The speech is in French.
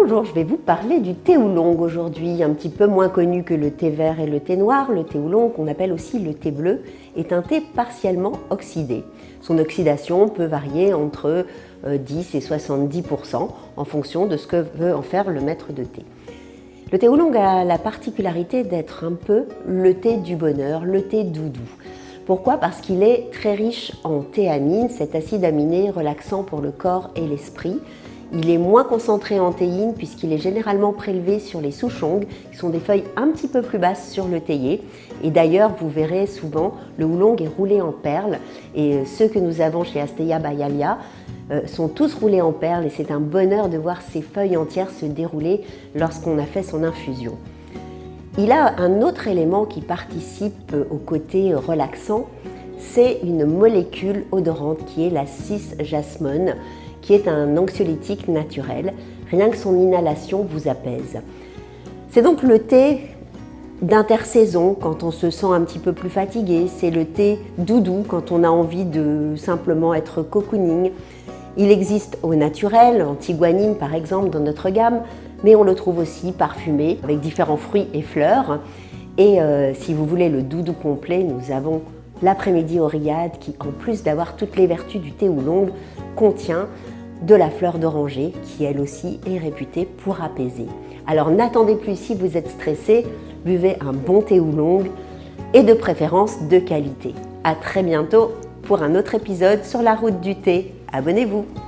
Bonjour, je vais vous parler du thé oolong aujourd'hui, un petit peu moins connu que le thé vert et le thé noir. Le thé oolong, qu'on appelle aussi le thé bleu, est un thé partiellement oxydé. Son oxydation peut varier entre 10 et 70% en fonction de ce que veut en faire le maître de thé. Le thé oolong a la particularité d'être un peu le thé du bonheur, le thé doudou. Pourquoi ? Parce qu'il est très riche en théanine, cet acide aminé relaxant pour le corps et l'esprit. Il est moins concentré en théine puisqu'il est généralement prélevé sur les souchong, qui sont des feuilles un petit peu plus basses sur le théier. Et d'ailleurs, vous verrez souvent, le oolong est roulé en perles. Et ceux que nous avons chez Asteya Bayalia sont tous roulés en perles. Et c'est un bonheur de voir ces feuilles entières se dérouler lorsqu'on a fait son infusion. Il a un autre élément qui participe au côté relaxant, c'est une molécule odorante qui est la cis-jasmone, qui est un anxiolytique naturel. Rien que son inhalation vous apaise. C'est donc le thé d'intersaison quand on se sent un petit peu plus fatigué. C'est le thé doudou quand on a envie de simplement être cocooning. Il existe au naturel, en tiguanine par exemple dans notre gamme, mais on le trouve aussi parfumé avec différents fruits et fleurs. Et si vous voulez le doudou complet, nous avons l'après-midi Oreillade qui, en plus d'avoir toutes les vertus du thé oolong, contient de la fleur d'oranger qui elle aussi est réputée pour apaiser. Alors n'attendez plus si vous êtes stressé, buvez un bon thé oolong et de préférence de qualité. À très bientôt pour un autre épisode sur la route du thé. Abonnez-vous!